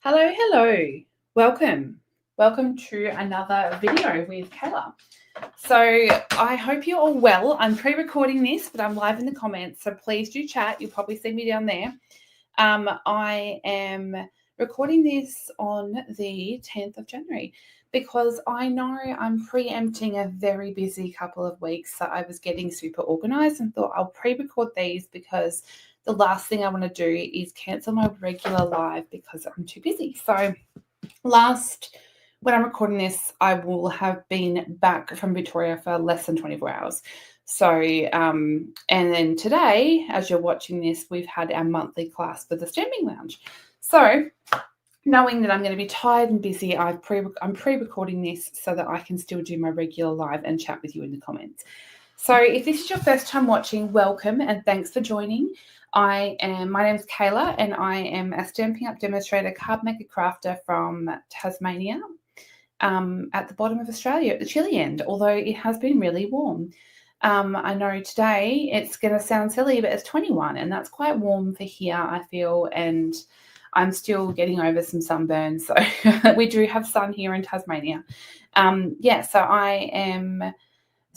Hello. Welcome to another video with Kayla. So I hope you're all well. I'm pre-recording this, but I'm live in the comments, so please do chat. You'll probably see me down there. I am recording this on the 10th of January because I know I'm preempting a very busy couple of weeks, so I was getting super organized and thought I'll pre-record these because the last thing I want to do is cancel my regular live because I'm too busy. So when I'm recording this, I will have been back from Victoria for less than 24 hours. So, and then today, as you're watching this, we've had our monthly class for the Stamping Lounge. So, knowing that I'm going to be tired and busy, I'm pre-recording this so that I can still do my regular live and chat with you in the comments. So if this is your first time watching, welcome and thanks for joining. My name is Kayla and I am a Stampin' Up demonstrator, card maker, crafter from Tasmania, at the bottom of Australia at the chilly end, although it has been really warm. I know today it's going to sound silly, but it's 21 and that's quite warm for here, I feel, and I'm still getting over some sunburn. So we do have sun here in Tasmania. So I am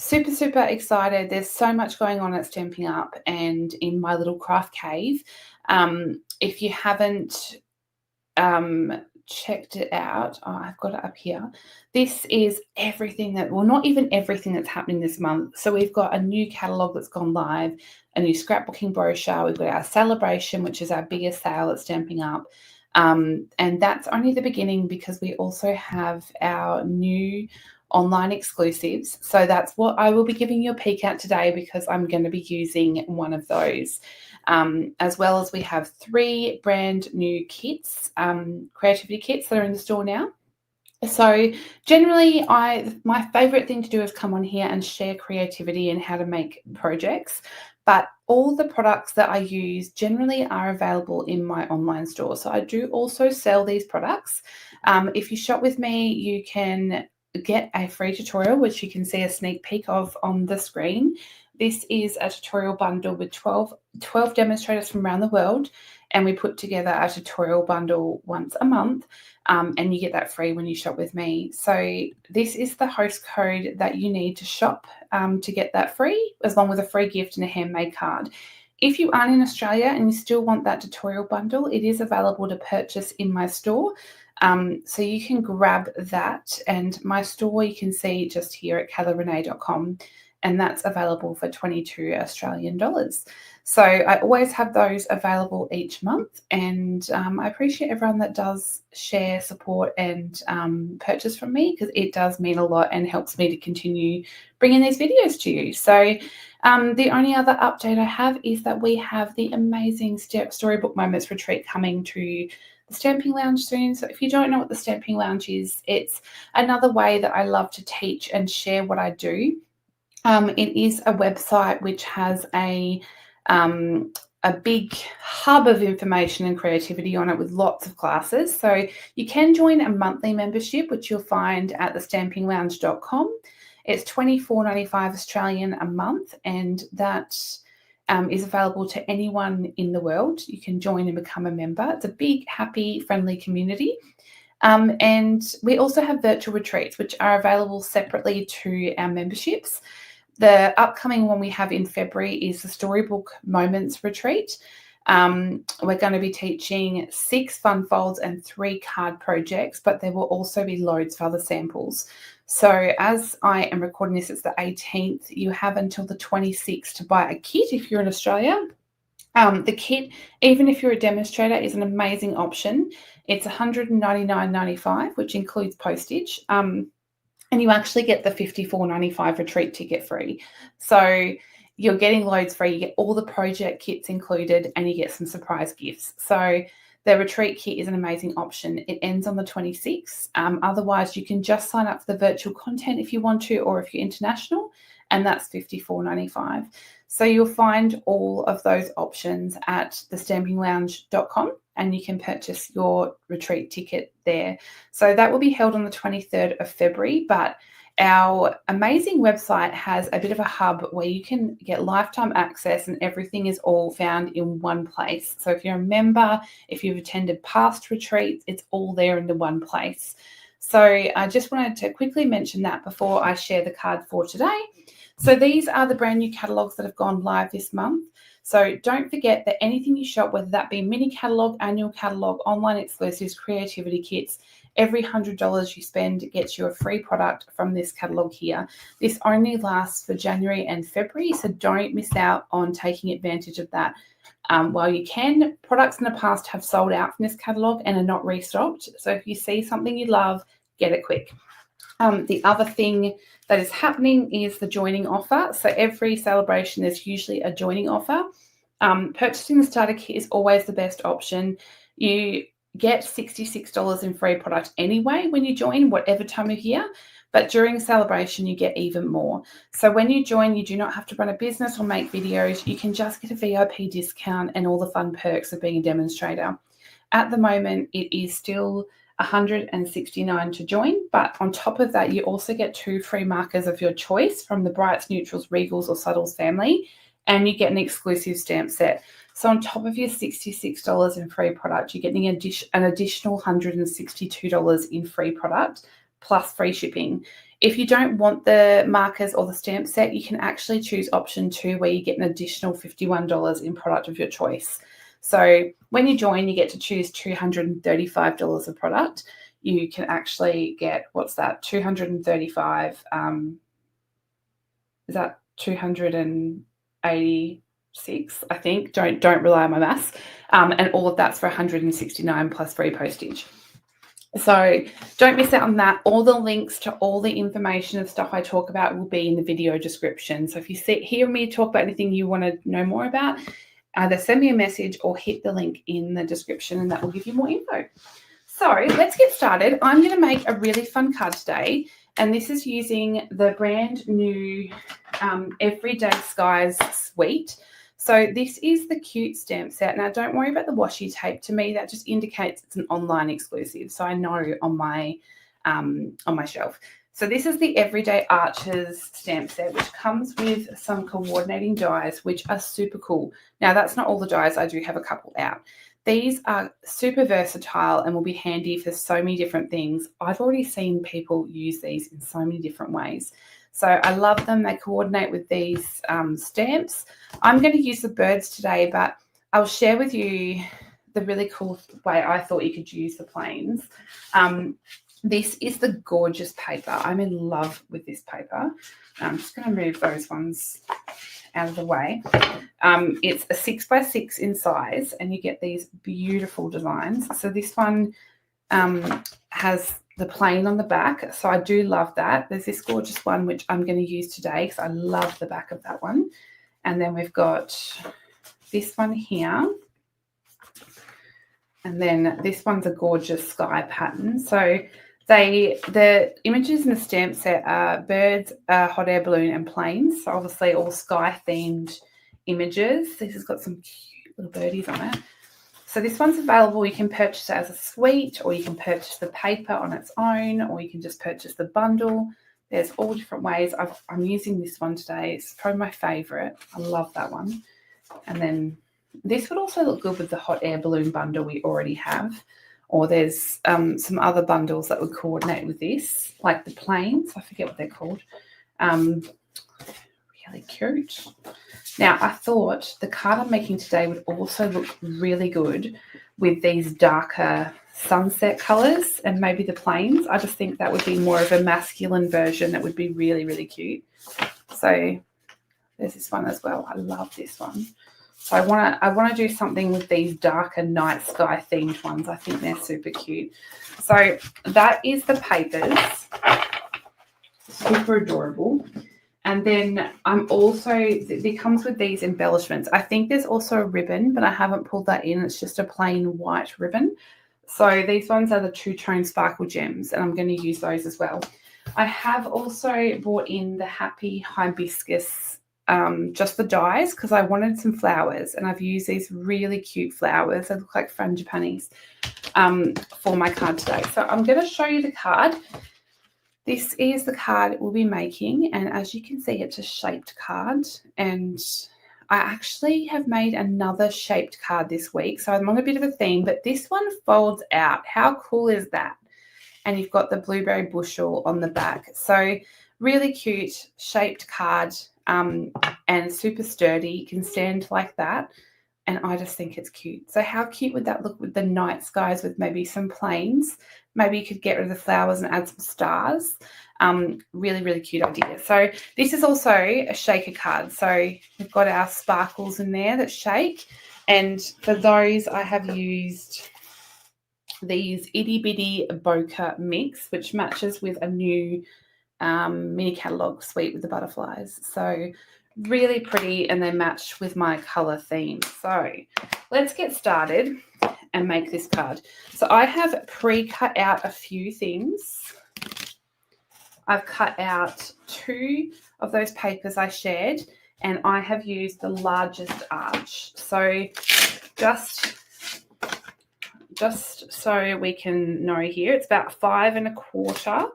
super excited. There's so much going on at Stampin' Up and in my little craft cave. If you haven't checked it out, I've got it up here. This is everything not even everything that's happening this month. So we've got a new catalogue that's gone live, a new scrapbooking brochure. We've got our Sale-a-Bration, which is our biggest sale at Stampin' Up. And that's only the beginning because we also have our new online exclusives. So that's what I will be giving you a peek at today because I'm going to be using one of those. As well as we have 3 brand new kits, creativity kits that are in the store now. So generally, my favorite thing to do is come on here and share creativity and how to make projects. But all the products that I use generally are available in my online store. So I do also sell these products. If you shop with me, you can get a free tutorial, which you can see a sneak peek of on the screen. This is a tutorial bundle with 12 demonstrators from around the world, and we put together a tutorial bundle once a month, and you get that free when you shop with me. So this is the host code that you need to shop to get that free, along with a free gift and a handmade card. If you aren't in Australia and you still want that tutorial bundle, it is available to purchase in my store. So you can grab that, and my store you can see just here at kaylarenee.com, and that's available for 22 Australian dollars. So I always have those available each month, and I appreciate everyone that does share, support, and purchase from me because it does mean a lot and helps me to continue bringing these videos to you. So the only other update I have is that we have the amazing Storybook Moments retreat coming to the Stamping Lounge soon. So if you don't know what the Stamping Lounge is, it's another way that I love to teach and share what I do. It is a website which has a big hub of information and creativity on it with lots of classes. So you can join a monthly membership, which you'll find at thestampinglounge.com. It's $24.95 Australian a month, and that is available to anyone in the world. You can join and become a member. It's a big, happy, friendly community. And we also have virtual retreats, which are available separately to our memberships. The upcoming one we have in February is the Storybook Moments retreat. We're going to be teaching 6 fun folds and 3 card projects, but there will also be loads of other samples. So as I am recording this, it's the 18th. You have until the 26th to buy a kit if you're in Australia. The kit, even if you're a demonstrator, is an amazing option. It's $199.95, which includes postage. And you actually get the $54.95 retreat ticket free. So you're getting loads free. You get all the project kits included and you get some surprise gifts. So the retreat kit is an amazing option. It ends on the 26th. Otherwise, you can just sign up for the virtual content if you want to, or if you're international, and that's $54.95. So you'll find all of those options at thestampinglounge.com, and you can purchase your retreat ticket there. So that will be held on the 23rd of February, but our amazing website has a bit of a hub where you can get lifetime access and everything is all found in one place. So if you're a member, if you've attended past retreats, it's all there in the one place. So I just wanted to quickly mention that before I share the card for today. So these are the brand new catalogs that have gone live this month. So don't forget that anything you shop, whether that be mini catalog, annual catalog, online exclusives, creativity kits, every $100 you spend gets you a free product from this catalog here. This only lasts for January and February, so don't miss out on taking advantage of that while you can. Products in the past have sold out from this catalog and are not restocked. So if you see something you love, get it quick. The other thing that is happening is the joining offer. So every Sale-a-Bration there's usually a joining offer. Purchasing the starter kit is always the best option. You get $66 in free product anyway when you join, whatever time of year. But during Sale-a-Bration, you get even more. So when you join, you do not have to run a business or make videos. You can just get a VIP discount and all the fun perks of being a demonstrator. At the moment, it is still $169 to join, but on top of that, you also get 2 free markers of your choice from the Brights, Neutrals, Regals, or Subtles family, and you get an exclusive stamp set. So on top of your $66 in free product, you're getting an additional $162 in free product plus free shipping. If you don't want the markers or the stamp set, you can actually choose option 2 where you get an additional $51 in product of your choice. So when you join, you get to choose $235 of product. You can actually get, what's that, 235, is that 286, I think. Don't rely on my maths. And all of that's for $169 plus free postage. So don't miss out on that. All the links to all the information and stuff I talk about will be in the video description. So if you hear me talk about anything you want to know more about, either send me a message or hit the link in the description and that will give you more info. So let's get started. I'm going to make a really fun card today, and this is using the brand new Everyday Skies suite. So this is the cute stamp set. Now don't worry about the washi tape. To me, that just indicates it's an online exclusive. So I know on my shelf. So this is the Everyday Arches stamp set, which comes with some coordinating dies, which are super cool. Now, that's not all the dies. I do have a couple out. These are super versatile and will be handy for so many different things. I've already seen people use these in so many different ways. So I love them. They coordinate with these stamps. I'm going to use the birds today, but I'll share with you the really cool way I thought you could use the planes. This is the gorgeous paper. I'm in love with this paper. I'm just going to move those ones out of the way. It's a 6x6 in size, and you get these beautiful designs. So this one has the plain on the back, so I do love that. There's this gorgeous one which I'm going to use today because I love the back of that one. And then we've got this one here. And then this one's a gorgeous sky pattern. So the images in the stamp set are birds, hot air balloon, and planes. So obviously all sky themed images. This has got some cute little birdies on it. So this one's available. You can purchase it as a suite, or you can purchase the paper on its own, or you can just purchase the bundle. There's all different ways. I'm using this one today. It's probably my favorite. I love that one. And then this would also look good with the hot air balloon bundle we already have. Or there's some other bundles that would coordinate with this, like the planes. I forget what they're called. Really cute. Now, I thought the card I'm making today would also look really good with these darker sunset colours and maybe the planes. I just think that would be more of a masculine version that would be really, really cute. So there's this one as well. I love this one. So I want to do something with these darker night sky themed ones. I think they're super cute. So that is the papers. Super adorable. And then I'm also, it comes with these embellishments. I think there's also a ribbon, but I haven't pulled that in. It's just a plain white ribbon. So these ones are the two-tone sparkle gems, and I'm going to use those as well. I have also brought in the Happy Hibiscus, just the dies, because I wanted some flowers, and I've used these really cute flowers. They look like frangipanis for my card today. So I'm going to show you the card. This is the card we'll be making, and as you can see, it's a shaped card, and I actually have made another shaped card this week, so I'm on a bit of a theme, but this one folds out. How cool is that? And you've got the blueberry bushel on the back. So really cute shaped card, and super sturdy. You can stand like that, and I just think it's cute. So how cute would that look with the night skies with maybe some planes? Maybe you could get rid of the flowers and add some stars. Really, really cute idea. So this is also a shaker card. So we've got our sparkles in there that shake. And for those, I have used these itty bitty bokeh mix, which matches with a new mini catalogue suite with the butterflies. So really pretty, and they match with my colour theme. So let's get started and make this card. So I have pre-cut out a few things. I've cut out 2 of those papers I shared, and I have used the largest arch. So just so we can know here, it's about 5 1/4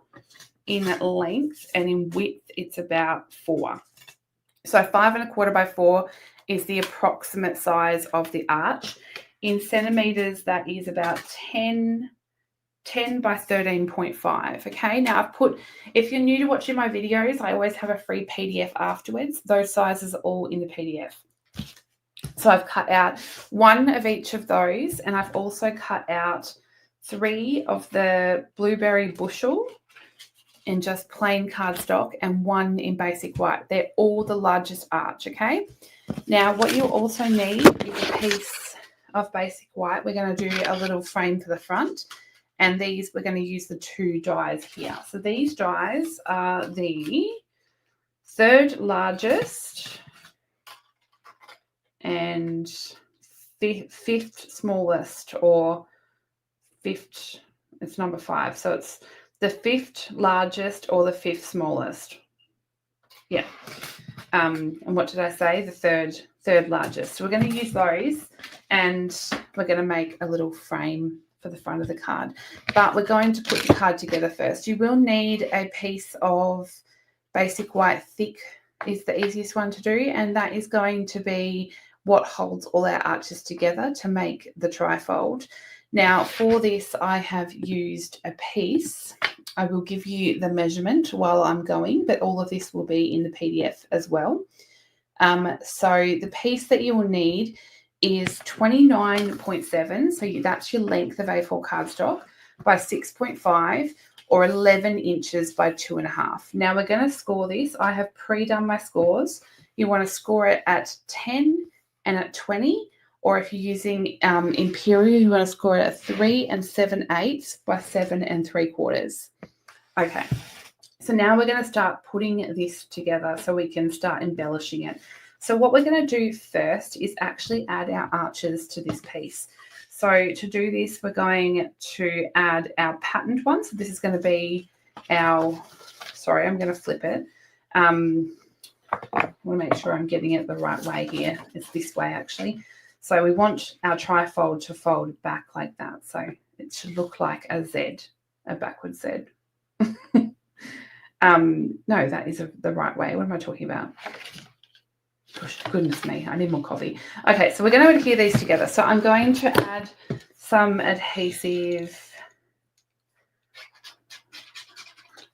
in length, and in width it's about 4. So 5 1/4 by 4 is the approximate size of the arch. In centimeters, that is about 10 by 13.5. Okay, now I've put, if you're new to watching my videos, I always have a free PDF afterwards. Those sizes are all in the PDF. So I've cut out 1 of each of those, and I've also cut out 3 of the blueberry bushel in just plain cardstock, and 1 in basic white. They're all the largest arch, okay? Now, what you'll also need is a piece of basic white. We're going to do a little frame for the front, and these, we're going to use the 2 dies here. So these dies are the 3rd largest and 5th smallest, or 5th, it's number 5. So it's the 5th largest or the 5th smallest. Yeah. And what did I say? The third largest. So we're going to use those, and we're going to make a little frame for the front of the card. But we're going to put the card together first. You will need a piece of basic white. Thick is the easiest one to do, and that is going to be what holds all our arches together to make the trifold. Now, for this, I have used a piece. I will give you the measurement while I'm going, but all of this will be in the PDF as well. So the piece that you will need is 29.7, so that's your length of A4 cardstock, by 6.5, or 11 inches by 2.5. Now we're going to score this. I have pre-done my scores. You want to score it at 10 and at 20, or if you're using Imperial, you want to score it at 3 7/8 by 7 3/4. Okay, so now we're going to start putting this together so we can start embellishing it. So what we're going to do first is actually add our arches to this piece. So to do this, we're going to add our patterned one. So this is going to be our, sorry, I'm going to flip it. I want to make sure I'm getting it the right way here. It's this way actually. So we want our trifold to fold back like that. So it should look like a Z, a backward Z. No, that is the right way. What am I talking about? Goodness me, I need more coffee. Okay, so we're going to adhere these together. So I'm going to add some adhesive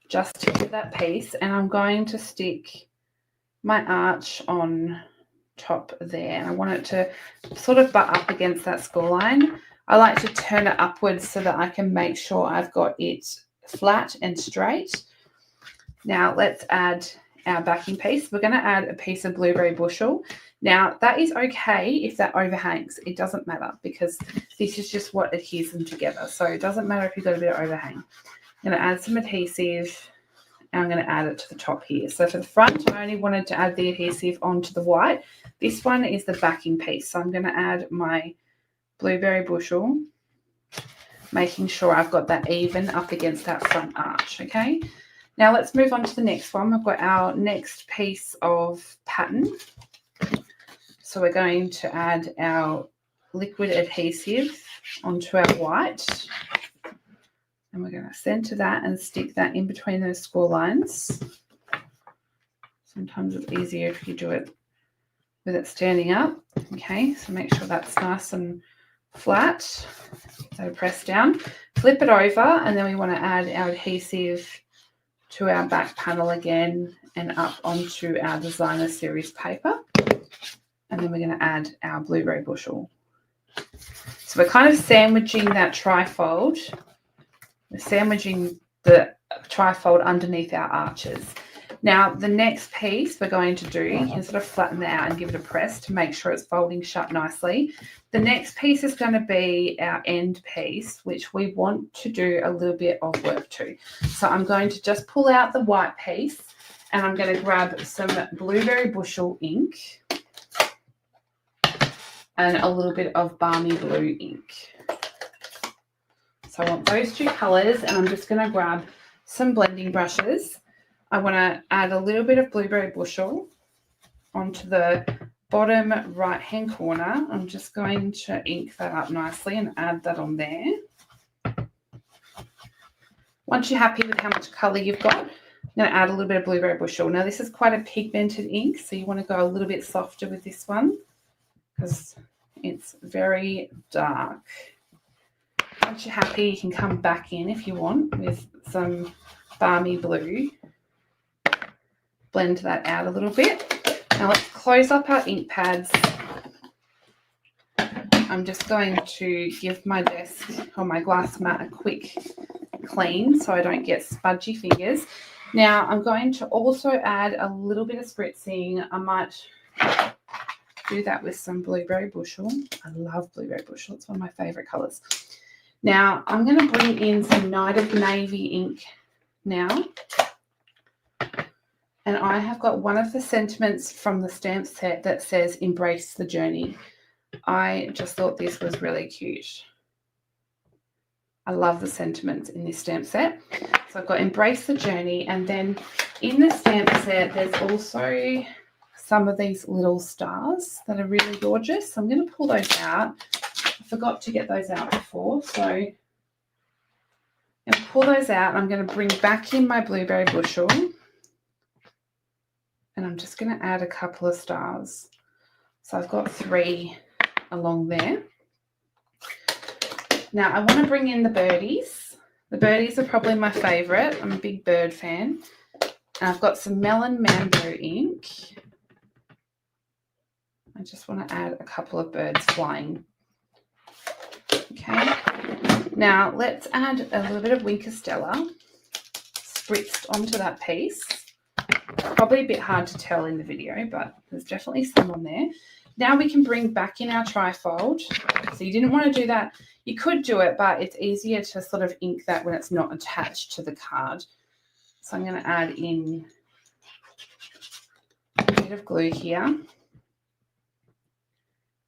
just to that piece, and I'm going to stick my arch on top there, and I want it to sort of butt up against that score line. I like to turn it upwards so that I can make sure I've got it flat and straight. Now let's add our backing piece. We're going to add a piece of blueberry bushel. Now that is okay if that overhangs. It doesn't matter, because this is just what adheres them together. So it doesn't matter if you've got a bit of overhang. I'm going to add some adhesive, and I'm going to add it to the top here. So for the front, I only wanted to add the adhesive onto the white. This one is the backing piece. So I'm going to add my blueberry bushel, making sure I've got that even up against that front arch, okay? Now let's move on to the next one. We've got our next piece of pattern. So we're going to add our liquid adhesive onto our white. And we're going to center that and stick that in between those score lines. Sometimes it's easier if you do it with it standing up. Okay, so make sure that's nice and flat. So press down, flip it over, and then we want to add our adhesive to our back panel again and up onto our designer series paper. And then we're going to add our blueberry bushel. So we're kind of sandwiching that trifold. We're sandwiching the trifold underneath our arches. Now, the next piece we're going to do, you can sort of flatten that out and give it a press to make sure it's folding shut nicely. The next piece is going to be our end piece, which we want to do a little bit of work to. So I'm going to just pull out the white piece and I'm going to grab some blueberry bushel ink and a little bit of balmy blue ink. So I want those two colours, and I'm just going to grab some blending brushes. I want to add a little bit of blueberry bushel onto the bottom right-hand corner. I'm just going to ink that up nicely and add that on there. Once you're happy with how much colour you've got, I'm going to add a little bit of blueberry bushel. Now, this is quite a pigmented ink, so you want to go a little bit softer with this one because it's very dark. Once you're happy, you can come back in if you want with some balmy blue. Blend that out a little bit. Now let's close up our ink pads. I'm just going to give my desk or my glass mat a quick clean so I don't get smudgy fingers. Now I'm going to also add a little bit of spritzing. I might do that with some blueberry bushel. I love blueberry bushel. It's one of my favourite colours. Now I'm going to bring in some Night of Navy ink now. And I have got one of the sentiments from the stamp set that says embrace the journey. I just thought this was really cute. I love the sentiments in this stamp set. So I've got embrace the journey, and then in the stamp set there's also some of these little stars that are really gorgeous. So I'm going to pull those out. I forgot to get those out before, so I'm going to pull those out. I'm going to bring back in my blueberry bushel. And I'm just going to add a couple of stars. So I've got 3 along there. Now I want to bring in the birdies. The birdies are probably my favourite. I'm a big bird fan. And I've got some Melon Mambo ink. I just want to add a couple of birds flying. Okay. Now let's add a little bit of Winker Stella spritzed onto that piece. Probably a bit hard to tell in the video, but there's definitely some on there. Now we can bring back in our trifold. So you didn't want to do that. You could do it, but it's easier to sort of ink that when it's not attached to the card. So I'm going to add in a bit of glue here and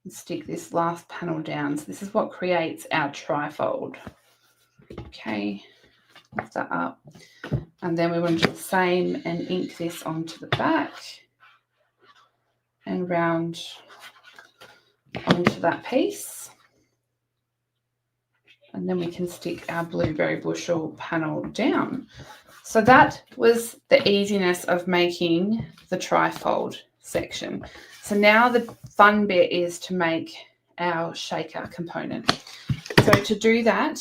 stick this last panel down. So this is what creates our trifold. Okay, lift that up. And then we want to do the same and ink this onto the back and round onto that piece. And then we can stick our blueberry bushel panel down. So that was the easiness of making the trifold section. So now the fun bit is to make our shaker component. So to do that,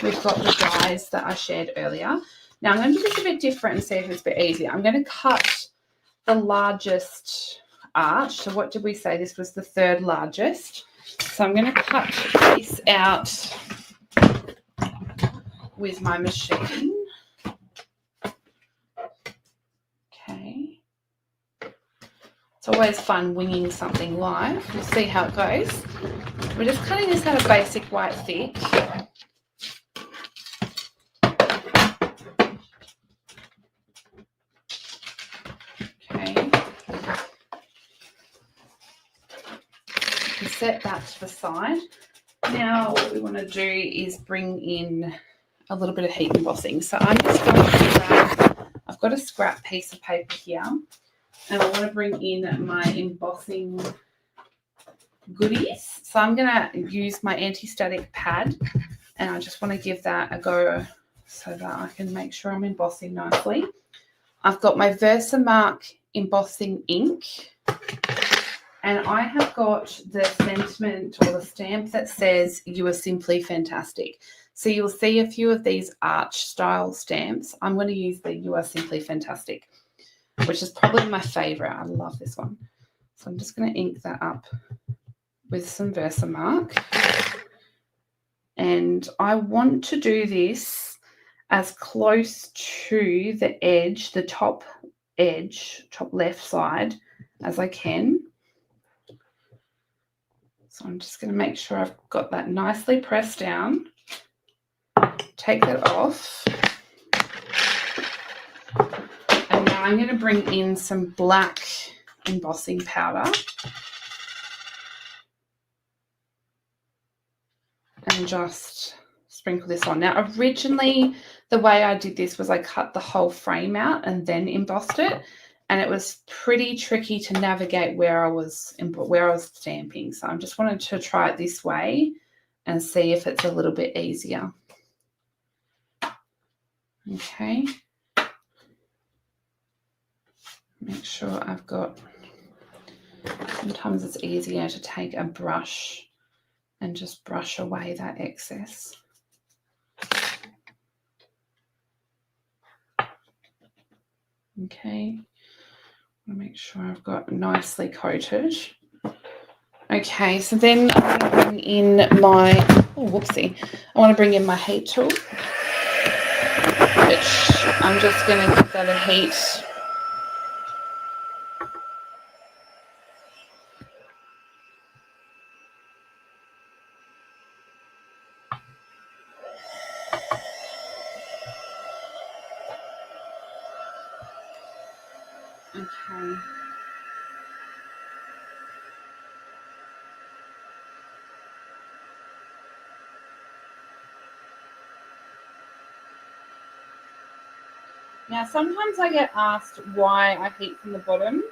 we've got the dies that I shared earlier. Now I'm going to do this a bit different and see if it's a bit easier. I'm going to cut the largest arch. So what did we say? This was the 3rd largest. So I'm going to cut this out with my machine. Okay. It's always fun winging something live. We'll see how it goes. We're just cutting this out a basic white thick. Set that to the side. Now what we want to do is bring in a little bit of heat embossing. So I'm just going to grab, I've got a scrap piece of paper here, and I want to bring in my embossing goodies. So I'm going to use my anti-static pad, and I just want to give that a go so that I can make sure I'm embossing nicely. I've got my Versamark embossing ink, and I have got the sentiment or the stamp that says "You are simply fantastic." So you'll see a few of these arch style stamps. I'm going to use the "You are simply fantastic," which is probably my favorite. I love this one. So I'm just going to ink that up with some Versamark. And I want to do this as close to the edge, the top edge, top left side, as I can. So I'm just going to make sure I've got that nicely pressed down. Take that off. And now I'm going to bring in some black embossing powder. And just sprinkle this on. Now, originally, the way I did this was I cut the whole frame out and then embossed it. And it was pretty tricky to navigate where I was stamping. So I just wanted to try it this way and see if it's a little bit easier. Okay. Make sure I've got, sometimes it's easier to take a brush and just brush away that excess. Okay. I'll make sure I've got nicely coated. Okay, so then I'm going to bring in my, oh, whoopsie. I want to bring in my heat tool, which I'm just going to give that a heat. Okay. Now, sometimes I get asked why I heat from the bottom,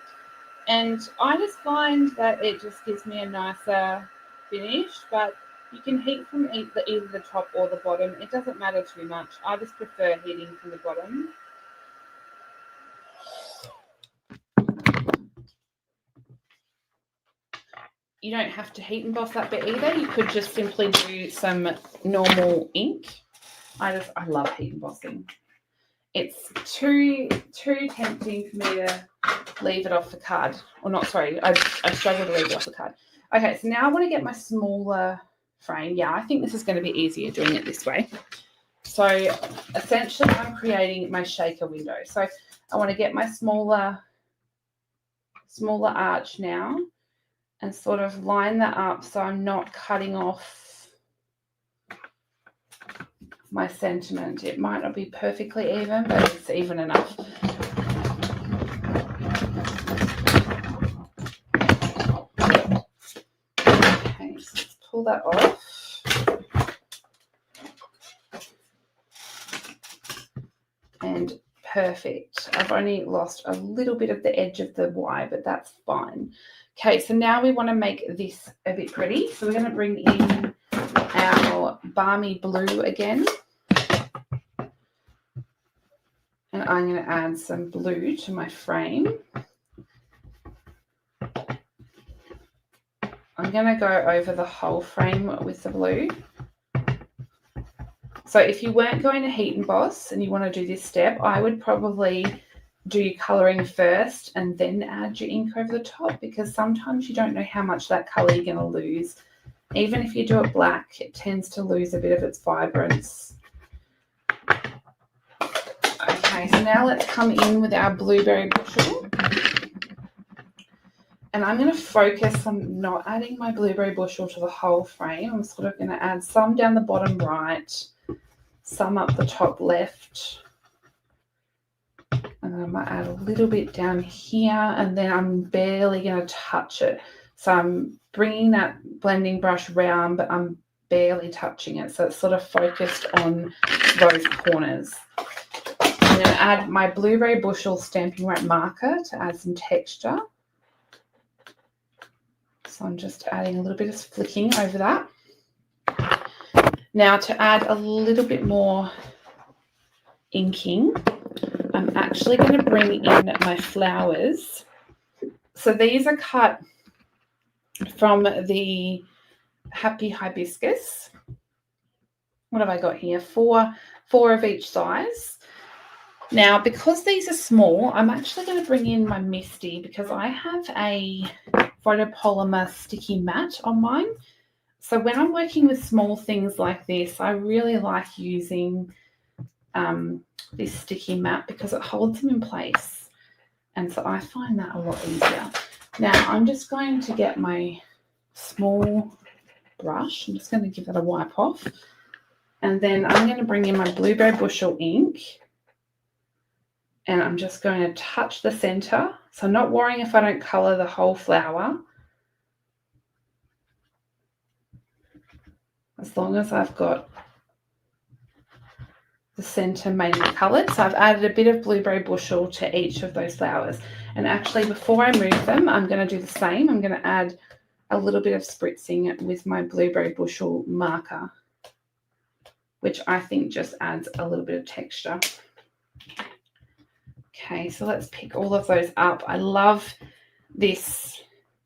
and I just find that it just gives me a nicer finish, but you can heat from either the top or the bottom. It doesn't matter too much. I just prefer heating from the bottom. You don't have to heat emboss that bit either. You could just simply do some normal ink. I love heat embossing. It's too tempting for me to leave it off the card. Or not, sorry, I struggle to leave it off the card. Okay, so now I want to get my smaller frame. Yeah, I think this is going to be easier doing it this way. So essentially I'm creating my shaker window. So I want to get my smaller arch now and sort of line that up so I'm not cutting off my sentiment. It might not be perfectly even, but it's even enough. Okay, so let's pull that off. And perfect. I've only lost a little bit of the edge of the Y, but that's fine. Okay, so now we want to make this a bit pretty. So we're going to bring in our balmy blue again. And I'm going to add some blue to my frame. I'm going to go over the whole frame with the blue. So if you weren't going to heat emboss and you want to do this step, I would probably do your colouring first and then add your ink over the top, because sometimes you don't know how much that colour you're going to lose. Even if you do it black, it tends to lose a bit of its vibrance. Okay, so now let's come in with our blueberry bushel. And I'm going to focus on not adding my blueberry bushel to the whole frame. I'm sort of going to add some down the bottom right, some up the top left. And then I might add a little bit down here, and then I'm barely going to touch it. So I'm bringing that blending brush round, but I'm barely touching it. So it's sort of focused on those corners. I'm going to add my blueberry bushel Stampin' Wrap marker to add some texture. So I'm just adding a little bit of flicking over that. Now to add a little bit more inking, I'm actually going to bring in my flowers. So these are cut from the Happy Hibiscus. What have I got here? Four of each size. Now, because these are small, I'm actually going to bring in my Misty because I have a photopolymer sticky mat on mine. So when I'm working with small things like this, I really like using this sticky mat because it holds them in place. And so I find that a lot easier. Now, I'm just going to get my small brush. I'm just going to give that a wipe off. And then I'm going to bring in my Blueberry Bushel ink. And I'm just going to touch the center. So I'm not worrying if I don't colour the whole flower. As long as I've got the center mainly coloured. So I've added a bit of Blueberry Bushel to each of those flowers. And actually, before I move them, I'm going to do the same. I'm going to add a little bit of spritzing with my Blueberry Bushel marker, which I think just adds a little bit of texture. Okay, so let's pick all of those up. I love this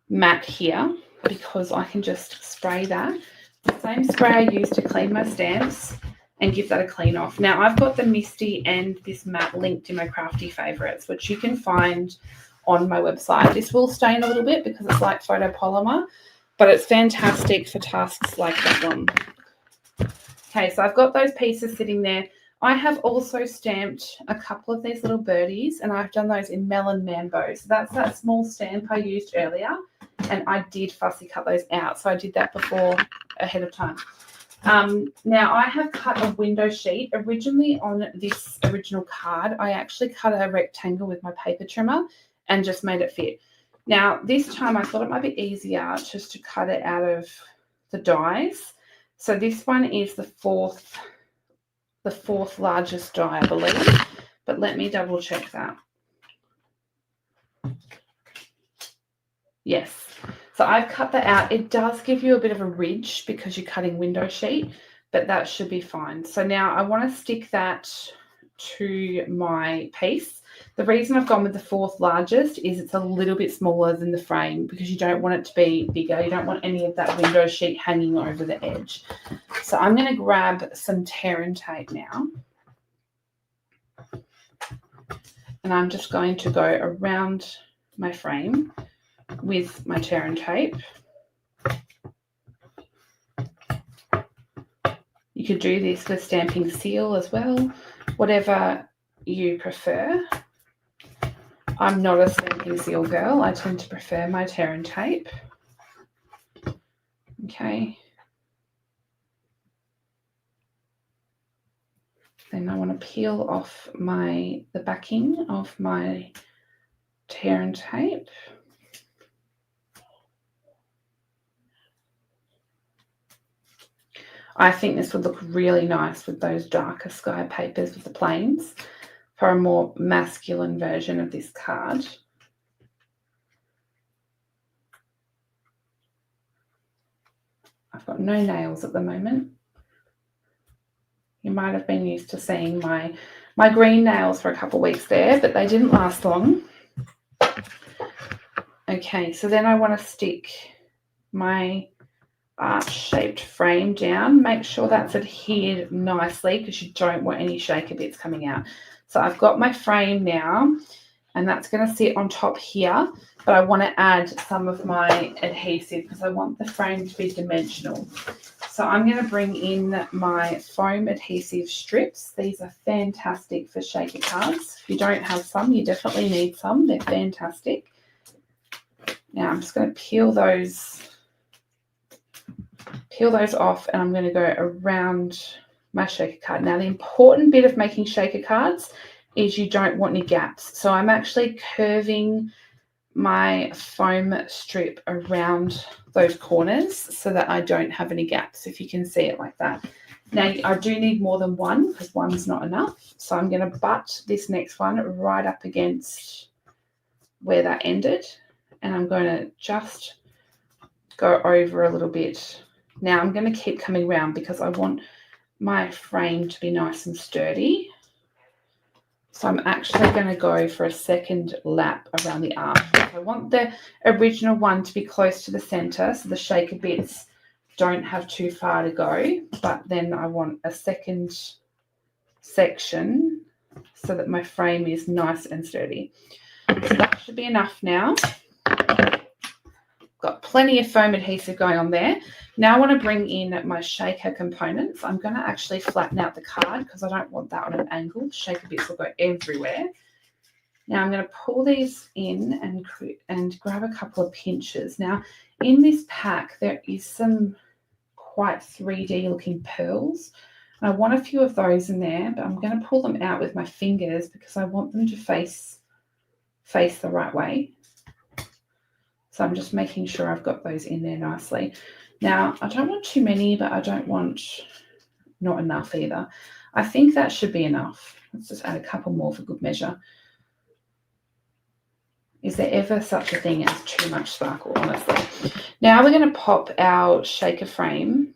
mat here because I can just spray that. The same spray I use to clean my stamps and give that a clean off. Now, I've got the Misty and this mat linked in my Crafty favourites, which you can find on my website. This will stain a little bit because it's like photopolymer, but it's fantastic for tasks like that one. Okay, so I've got those pieces sitting there. I have also stamped a couple of these little birdies, and I've done those in Melon Mambo. So that's that small stamp I used earlier, and I did fussy cut those out. So I did that before, ahead of time. Now, I have cut a window sheet. Originally on this original card, I actually cut a rectangle with my paper trimmer and just made it fit. Now, this time I thought it might be easier just to cut it out of the dies. So this one is the fourth largest die, I believe, but let me double check that. Yes, so I've cut that out. It does give you a bit of a ridge because you're cutting window sheet, but that should be fine. So now I want to stick that to my piece. The reason I've gone with the fourth largest is it's a little bit smaller than the frame because you don't want it to be bigger. You don't want any of that window sheet hanging over the edge. So I'm going to grab some tear and tape now. And I'm just going to go around my frame with my tear and tape. You could do this with stamping seal as well, whatever you prefer. I'm not a stamping seal girl. I tend to prefer my tear and tape. Okay. Then I want to peel off the backing of my tear and tape. I think this would look really nice with those darker sky papers with the plains for a more masculine version of this card. I've got no nails at the moment. You might have been used to seeing my green nails for a couple of weeks there, but they didn't last long. Okay, so then I want to stick my arch-shaped frame down. Make sure that's adhered nicely because you don't want any shaker bits coming out. So I've got my frame now, and that's going to sit on top here, but I want to add some of my adhesive because I want the frame to be dimensional. So I'm going to bring in my foam adhesive strips. These are fantastic for shaker cards. If you don't have some, you definitely need some. They're fantastic. Now I'm just going to peel those off, and I'm going to go around my shaker card. Now, the important bit of making shaker cards is you don't want any gaps. So I'm actually curving my foam strip around those corners so that I don't have any gaps, if you can see it like that. Now, I do need more than one because one's not enough. So I'm going to butt this next one right up against where that ended, and I'm going to just go over a little bit. Now I'm going to keep coming around because I want my frame to be nice and sturdy. So I'm actually going to go for a second lap around the arm. I want the original one to be close to the center so the shaker bits don't have too far to go, but then I want a second section so that my frame is nice and sturdy. So that should be enough now. Got plenty of foam adhesive going on there. Now I want to bring in my shaker components. I'm going to actually flatten out the card because I don't want that on an angle. The shaker bits will go everywhere. Now I'm going to pull these in and grab a couple of pinches. Now in this pack there is some quite 3D looking pearls. And I want a few of those in there, but I'm going to pull them out with my fingers because I want them to face the right way. So I'm just making sure I've got those in there nicely. Now, I don't want too many, but I don't want not enough either. I think that should be enough. Let's just add a couple more for good measure. Is there ever such a thing as too much sparkle, honestly? Now we're going to pop our shaker frame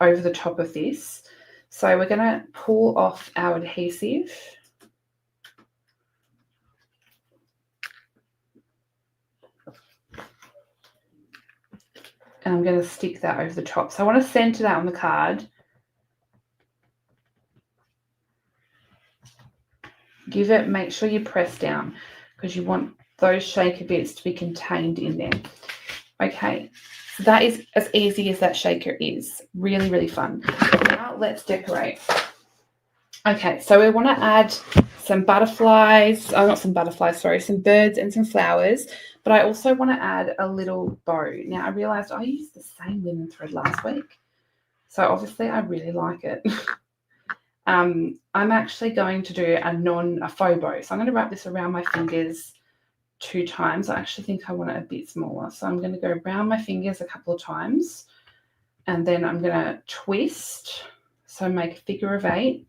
over the top of this. So we're going to pull off our adhesive. And I'm going to stick that over the top. So I want to center that on the card. Make sure you press down because you want those shaker bits to be contained in there. Okay, so that is as easy as that shaker is. Really, really fun. Now let's decorate. Okay, so we want to add some butterflies, some birds and some flowers, but I also want to add a little bow. Now I realized I used the same linen thread last week, so obviously I really like it. I'm actually going to do a faux bow, so I'm going to wrap this around my fingers 2 times. I actually think I want it a bit smaller, so I'm going to go around my fingers a couple of times, and then I'm going to twist, so make a figure of 8.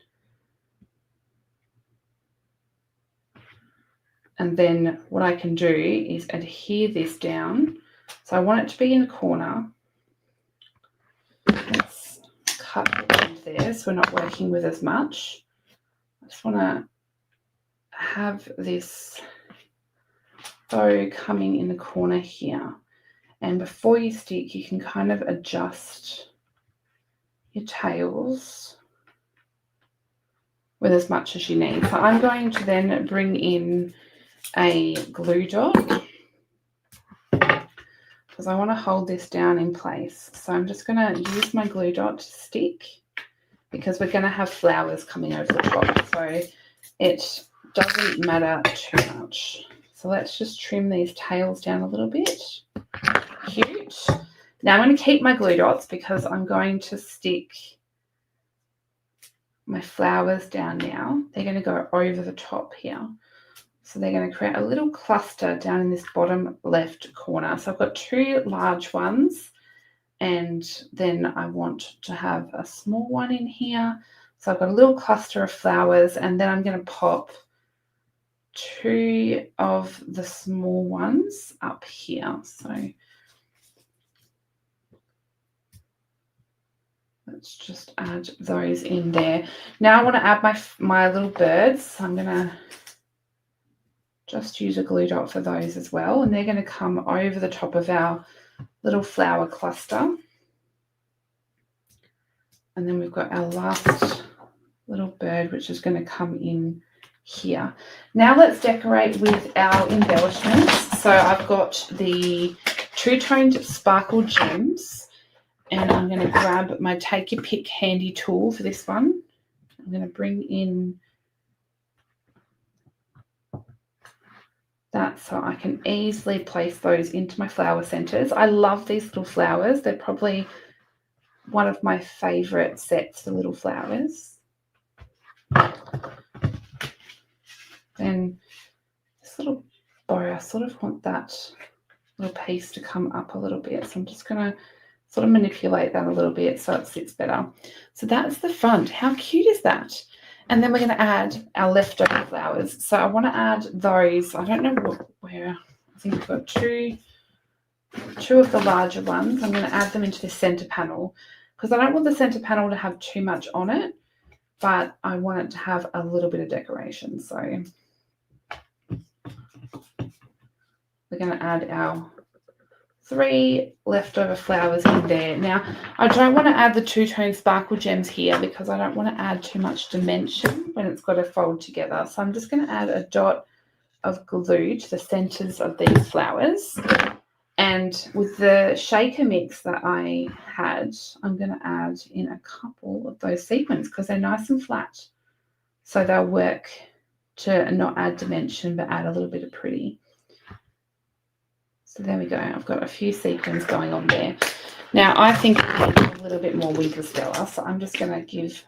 And then what I can do is adhere this down. So I want it to be in the corner. Let's cut the end there so we're not working with as much. I just want to have this bow coming in the corner here. And before you stick, you can kind of adjust your tails with as much as you need. So I'm going to then bring in a glue dot because I want to hold this down in place. So I'm just going to use my glue dot to stick because we're going to have flowers coming over the top, so it doesn't matter too much. So let's just trim these tails down a little bit. Cute. Now I'm going to keep my glue dots because I'm going to stick my flowers down now. They're going to go over the top here. So they're going to create a little cluster down in this bottom left corner. So I've got 2 large ones, and then I want to have a small one in here. So I've got a little cluster of flowers, and then I'm going to pop 2 of the small ones up here. So let's just add those in there. Now I want to add my little birds. So I'm going to just use a glue dot for those as well, and they're going to come over the top of our little flower cluster. And then we've got our last little bird, which is going to come in here. Now let's decorate with our embellishments. So I've got the two-toned sparkle gems, and I'm going to grab my take your pick handy tool for this one. I'm going to bring in that so I can easily place those into my flower centers. I love these little flowers. They're probably one of my favorite sets for little flowers. Then this little bow, I sort of want that little piece to come up a little bit. So I'm just going to sort of manipulate that a little bit so it sits better. So that's the front. How cute is that? And then we're going to add our leftover flowers. So I want to add those. I don't know where. I think I've got two of the larger ones. I'm going to add them into the center panel because I don't want the center panel to have too much on it. but I want it to have a little bit of decoration. So we're going to add our 3 leftover flowers in there. Now, I don't want to add the two-tone sparkle gems here because I don't want to add too much dimension when it's got to fold together. So I'm just going to add a dot of glue to the centers of these flowers. And with the shaker mix that I had, I'm going to add in a couple of those sequins because they're nice and flat. So they'll work to not add dimension but add a little bit of pretty. So there we go. I've got a few sequins going on there. Now I think I need a little bit more wing Castella, so I'm just going to give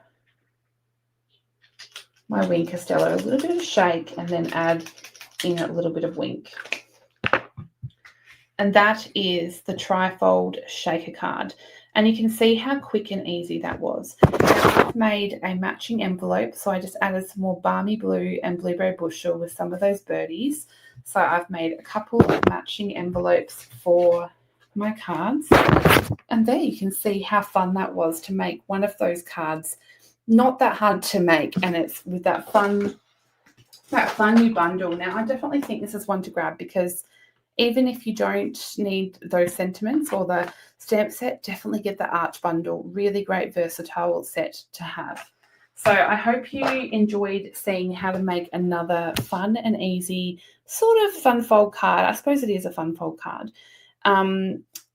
my wing Castella a little bit of shake and then add in a little bit of wink. And that is the Trifold shaker card. And you can see how quick and easy that was. I've made a matching envelope, so I just added some more balmy blue and blueberry bushel with some of those birdies. So I've made a couple of matching envelopes for my cards. And there you can see how fun that was to make one of those cards. Not that hard to make, and it's with that fun new bundle. Now, I definitely think this is one to grab because even if you don't need those sentiments or the stamp set, definitely get the Arch bundle. Really great, versatile set to have. So I hope you enjoyed seeing how to make another fun and easy sort of fun fold card. I suppose it is a fun fold card.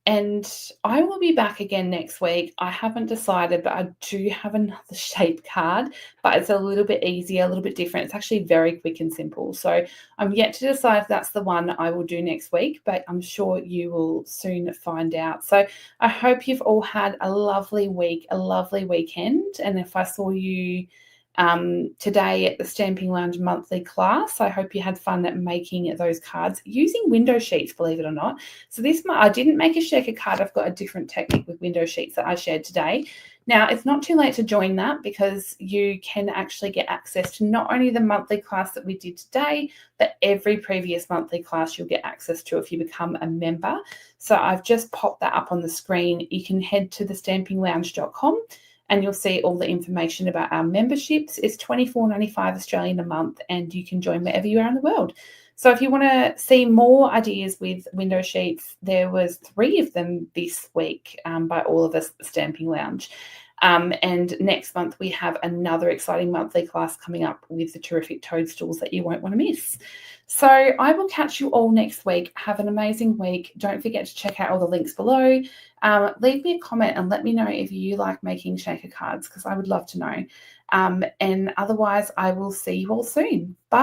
And I will be back again next week. I haven't decided, but I do have another shape card, but it's a little bit easier, a little bit different. It's actually very quick and simple. So I'm yet to decide if that's the one I will do next week, but I'm sure you will soon find out. So I hope you've all had a lovely week, a lovely weekend. And if I saw you today at the Stamping Lounge monthly class, I hope you had fun at making those cards using window sheets, believe it or not. So I didn't make a shaker card. I've got a different technique with window sheets that I shared today. Now, it's not too late to join that because you can actually get access to not only the monthly class that we did today, but every previous monthly class you'll get access to if you become a member. So I've just popped that up on the screen. You can head to thestampinglounge.com and you'll see all the information about our memberships. It's $24.95 Australian a month, and you can join wherever you are in the world. So if you want to see more ideas with window sheets, there was 3 of them this week by all of us at the Stamping Lounge. And next month we have another exciting monthly class coming up with the terrific toadstools that you won't want to miss. So I will catch you all next week. Have an amazing week. Don't forget to check out all the links below. Leave me a comment and let me know if you like making shaker cards because I would love to know. And otherwise, I will see you all soon. Bye.